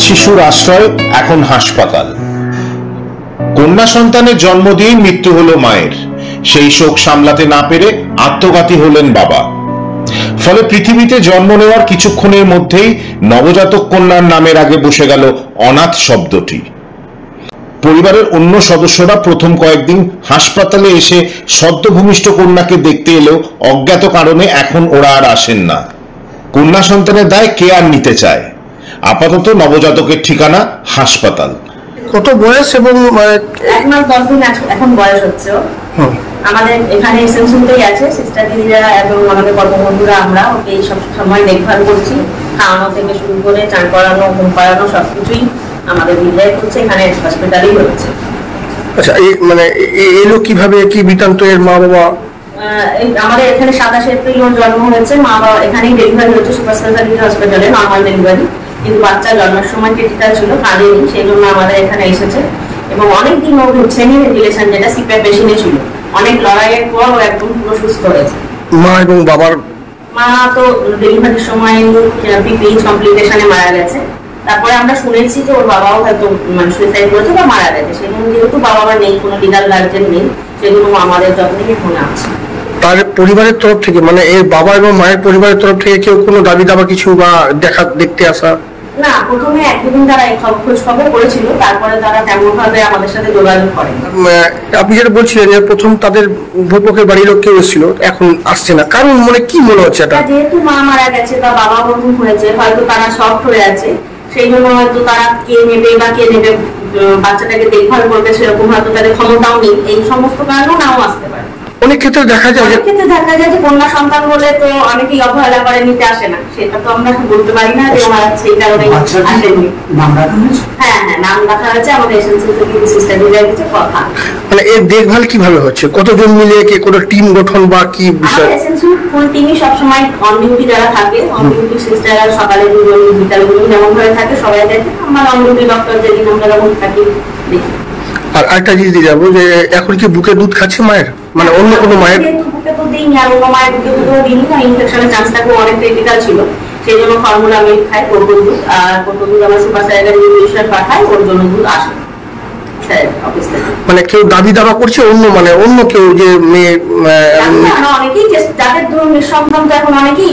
শিশুর আশ্রয় এখন হাসপাতাল। কন্যা সন্তানের জন্ম দিয়ে মৃত্যু হলো মায়ের। সেই শোক সামলাতে না পেরে আত্মঘাতী হলেন বাবা। ফলে পৃথিবীতে জন্ম নেওয়ার কিছুক্ষণের মধ্যেই নবজাতক কন্যার নামের আগে বসে গেল অনাথ শব্দটি। পরিবারের অন্য সদস্যরা প্রথম কয়েকদিন হাসপাতালে এসে সদ্য ভূমিষ্ঠ কন্যাকে দেখতে এলেও অজ্ঞাত কারণে এখন ওরা আর আসেন না। কন্যা সন্তানের দায় কে আর নিতে চায়? আপাতত নবজাতকের ঠিকানা হাসপাতাল। কত বয়স এবং 1 মাস 10 দিন এখন বয়স হচ্ছে। আমাদের এখানে এসএমসিতেই আছে সিস্টার দিদিরা এবং আমাদের কর্মবন্ধুরা, আমরা ওকে এই সব সময় দেখভাল করছি। খাওয়ানো থেকে শুরু করে চান করানো, ঘুম পাড়ানো সবকিছুই আমাদের দিদিরাই করছে, এখানে হসপিটালেই হচ্ছে। আচ্ছা, এই মানে এলো কিভাবে, কি বৃত্তান্ত এর মা বাবা? আমাদের এখানে 27 এপ্রিল ওর জন্ম হয়েছে। মা বাবা এখানেই ডেলিভারি হচ্ছে সুপার স্পেশালিটি হসপিটালে, নর্মাল ডেলিভারি। কিন্তু বাচ্চা জন্মের সময় ক্রিটিক্যাল ছিল, কাঁদেনি, সেই জন্য আমাদের এখানে এসেছে। এবং অনেকদিন ও সেমি ভেন্টিলেশন, যেটা সিপ্যাপ মেশিনে ছিল, অনেক লড়াইয়ের পর ও একদম পুরো সুস্থ হয়েছে। মা এবং বাবার? মা তো ডেলিভারির সময় পিপিএইচ কমপ্লিকেশনে মারা গেছে। তারপরে আমরা শুনেছি যে ওর বাবাও হয়তো সুইসাইড করেছে বা মারা গেছে। সেই জন্য যেহেতু বাবা মা নেই, কোনো লিগাল গার্জেন নেই, সেই জন্য আমাদের যত্নেই মনে আছে। তার পরিবারের তরফ থেকে, মানে এর বাবা এবং মায়ের পরিবারের তরফ থেকে কেউ কোনো দাবি দাবা কিছু বা দেখতে আসা? না, প্রথমে একদিন তারা খোঁজ খবর করেছিল, তারপরে তারা তেমন ভাবে আমাদের সাথে যোগাযোগ করে। আপনি যেটা বলছিলেন যে প্রথম তাদের ভূপক্ষের বাড়ির লোক কেউ এসেছিল, এখন আসছে না, কারণ মনে কি মনে হচ্ছে এটা? যেহেতু মা মারা গেছে বা বাবা বন্ধু হয়েছে, হয়তো তারা শক্ট হয়ে আছে, সেই জন্য হয়তো তারা কে নেবে বা কে নেবে বাচ্চাটাকে দেখভাল করবে সেরকম হয়তো তাদের ক্ষমতাও নেই। এই সমস্ত কারণেও নাও আসতে পারে। অনেক ক্ষেত্রে দেখা যায় যে কন্যা সন্তান বলে তো অনেকেই অবহেলা করে নিতে আসে না, সেটা তো আমরা বলতে পারি না যে ওনারা সেই কারণে আসেনি। হ্যাঁ, নাম রাখা হয়েছে আমাদের এসএনসি থেকে সিস্টার দিদিরা কিছু কথা। মানে এর দেখভাল কিভাবে হচ্ছে? কতজন মিলে, কে কোনো টিম গঠন বা কি বিষয়? এসএনসি ফুল টিমই সবসময় অন ডিউটি যারা থাকে, অন ডিউটি সিস্টাররা সকালে 2 জন, বিকালে 2 জন যেমন ভাবে থাকে সবাই দেখে। আমরা অন ডিউটি ডক্টর যেদিন আমরা যখন থাকি দেখি। আর একটা জিনিস দিয়ে যাবো যে এখন কি বুকে দুধ খাচ্ছে মায়ের, মানে অন্য কোনো মায়ের? বুকে তো দিইনি, আর অন্য মায়ের বুকে দুধও দিইনি, না ইনফেকশনের চান্স থাকবে অনেক ক্রিটিক্যাল ছিল, সেই জন্য ফর্মুলা মিল্ক খাই, কোকো দুধ। আর কোকো দুধ আমরা সুপার স্যালাইডার ইনজেকশন পাঠাই, ওর জন্য দুধ আসে অফিস থেকে। মানে কেউ দাবি দাবা করছে অন্য কেউ যে মেয়ে? অনেকেই যাদের ধরুন নিঃসন্তান, এখন অনেকেই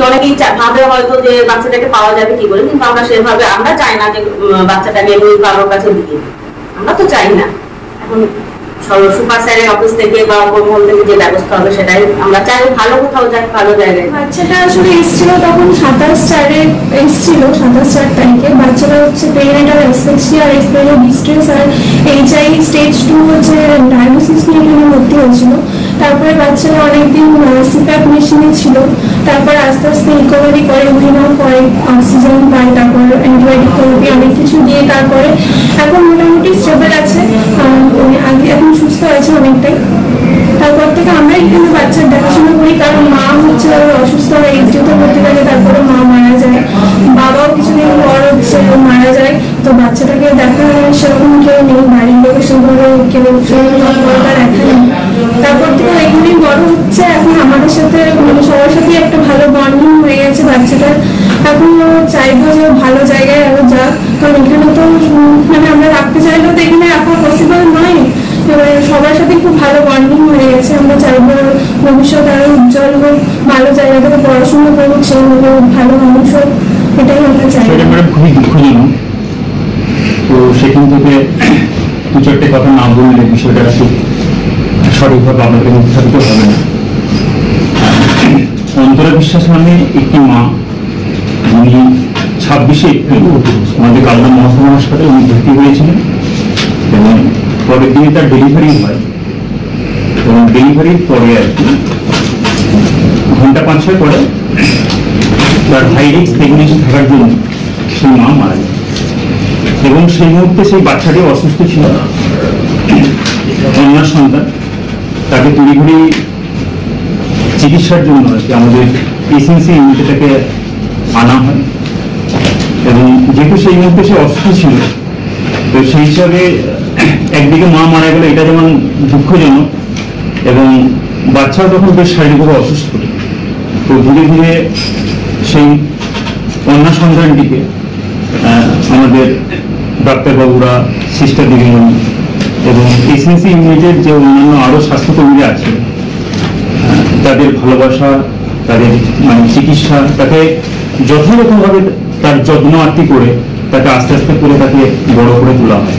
ভাবে হয়তো যে বাচ্চাটাকে পাওয়া যাবে কি বলে, কিন্তু আমরা সেভাবে আমরা চাই না যে বাচ্চাটাকে কারোর কাছে দিয়ে, আমরা তো চাই না। এখন সুপার স্যারের অফিস থেকে বা কর্মহল থেকে যে ব্যবস্থা হবে সেটাই আমরা চাই, ভালো কোথাও যাক, ভালো জায়গায়। বাচ্চাটা আসলে এসেছিল তখন 27/4 এসেছিল, 27/4 তারিখে। বাচ্চাটা হচ্ছে পেরিনেটাল অ্যাসফিক্সিয়া আর এক্সপেরিয়েন্স ডিস্ট্রেস আর HI স্টেজ 2 হচ্ছে ডায়াগনোসিস নিয়ে এখানে ভর্তি হয়েছিল। তারপরে বাচ্চারা অনেকদিন সিপ্যাপ মেশিনে ছিল, তারপর আস্তে আস্তে রিকভারি করে, উইনাও করে, অক্সিজেন পায়, তারপর অ্যান্টিবায়োটিক থেরাপি অনেক কিছু দিয়ে তারপরে এখন মোটামুটি স্টেবল আছে, আগে এখন সুস্থ আছে অনেকটাই। তারপর থেকে আমরা এখানে বাচ্চার দেখাশোনা করি, কারণ মা হচ্ছে অসুস্থ হয়ে এইচডিতে ভর্তি থাকে, তারপরে মা মারা যায়, বাবাও কিছুদিন পর হচ্ছে মারা যায়। তো বাচ্চাটাকে দেখা সেরকম কেউ নেই, বাড়ির লোকের সেভাবে কেউ তৎপরতা দেখায়। তারপর থেকে এখানেই বড় হচ্ছে, এখন আমাদের সাথে মানে সবার সাথে একটা ভালো বন্ডিং হয়ে গেছে বাচ্চাটার। এখন চাইবো যে ভালো জায়গায় আরো যাক, কারণ এখানে তো মানে আমরা রাখতে চাইলেও তো এখানে রাখা পসিবল নয়। এবারে সবার সাথে খুব ভালো বন্ডিং হয়ে গেছে, আমরা চাইবো ভবিষ্যৎ আরো উজ্জ্বল হোক, ভালো জায়গা থেকে পড়াশোনা করুক, সেইভাবে ভালো মানুষ হোক, এটাই আমরা চাই। খুবই দুঃখজনক। তো সেখান থেকে 2-4টে কথা না বললে বিষয়টা খুব সঠিকভাবে আপনাদের উত্থাপিত হবে না। অন্তরা বিশ্বাস নামে একটি মা, উনি 26শে এপ্রিল আমাদের কালনা মহকুমা হাসপাতালে উনি ভর্তি হয়েছিলেন এবং পরের দিনে তার ডেলিভারি হয়। এবং ডেলিভারির পরে আর কি ঘন্টা 5-6 পরে তার হাই রিস্ক প্রেগনেন্সি থাকার জন্য সেই মা মারা যায়। এবং সেই মুহূর্তে সেই বাচ্চাটি অসুস্থ ছিল, কন্যা সন্তান। তাকে তড়িঘড়ি চিকিৎসার জন্য আর কি আমাদের এসএনসি ইউনিটে তাকে আনা হয়। এবং যেহেতু সেই মুহূর্তে সে অসুস্থ ছিল, তো সেই হিসাবে একদিকে মা মারা গেল, এটা যেমন দুঃখজনক, এবং বাচ্চাও তখন বেশ শারীরিকভাবে অসুস্থ। তো ধীরে ধীরে সেই কন্যা সন্তানটিকে আমাদের ডাক্তারবাবুরা, সিস্টার দিদিমণি এবং এসএনসি ইউনিটের যে অন্যান্য আরও স্বাস্থ্যকর্মীরা আছে, তাদের ভালোবাসা, তাদের মানে চিকিৎসা, তাকে যথাযথভাবে তার যত্ন আত্তি করে তাকে আস্তে আস্তে করে তাকে বড় করে তোলা হয়।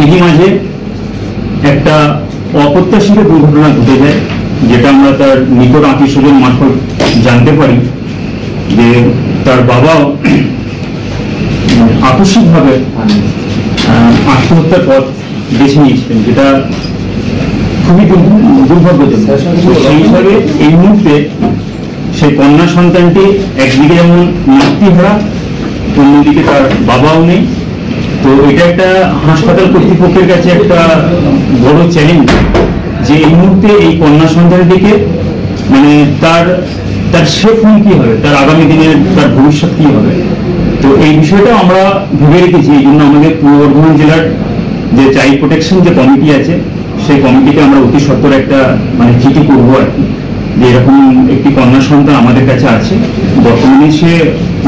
এরই মাঝে একটা অপ্রত্যাশিত দুর্ঘটনা ঘটে যায়, যেটা আমরা তার নিকট আত্মীয় স্বজন মারফত জানতে পারি যে তার বাবাও আকস্মিকভাবে আত্মহত্যার পথ বেছে নিয়েছিলেন, যেটা খুবই দুর্ভাগ্যজনক। সেই হিসাবে এই মুহূর্তে সেই কন্যা সন্তানটি একদিকে যেমন মাতৃহারা, অন্যদিকে তার বাবাও নেই। তো এটা একটা হাসপাতাল কর্তৃপক্ষের কাছে একটা বড় চ্যালেঞ্জ যে এই মুহূর্তে এই কন্যা সন্তানটিকে মানে তার শেষ ফোন কি হবে, তার আগামী দিনের তার ভবিষ্যৎ কি হবে। তো এই বিষয়টা আমরা ভেবে রেখেছি। এই জন্য আমাদের পূর্ব বর্ধমান জেলার যে চাইল্ড প্রোটেকশন যে কমিটি আছে, সেই কমিটিকে আমরা অতি সত্বর একটা মানে চিঠি করবো আর কি, যে এরকম একটি কন্যা সন্তান আমাদের কাছে আছে, বর্তমানে সে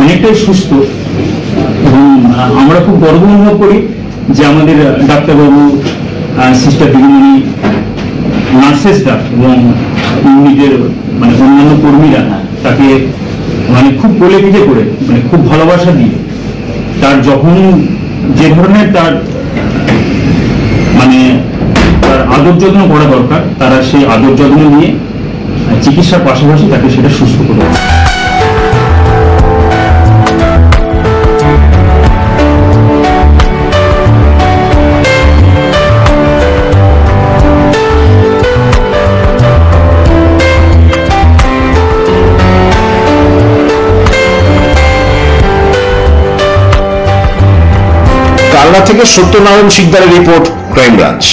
অনেকটাই সুস্থ এবং আমরা খুব গর্ব অনুভব করি যে আমাদের ডাক্তারবাবু, সিস্টার দিদিমণি, নার্সেসরা এবং ইউনিটের মানে অন্যান্য কর্মীরা তাকে মানে খুব কোলে পিঠে করে মানে খুব ভালোবাসা দিয়ে তার যখন যে ধরনের তার মানে তার আদর যত্ন করা দরকার, তারা সেই আদর যত্ন নিয়ে চিকিৎসার পাশাপাশি তাকে সেটা সুস্থ করে। কালনা থেকে সত্যনারায়ণ শিকদারের রিপোর্ট, ক্রাইম ব্রাঞ্চ।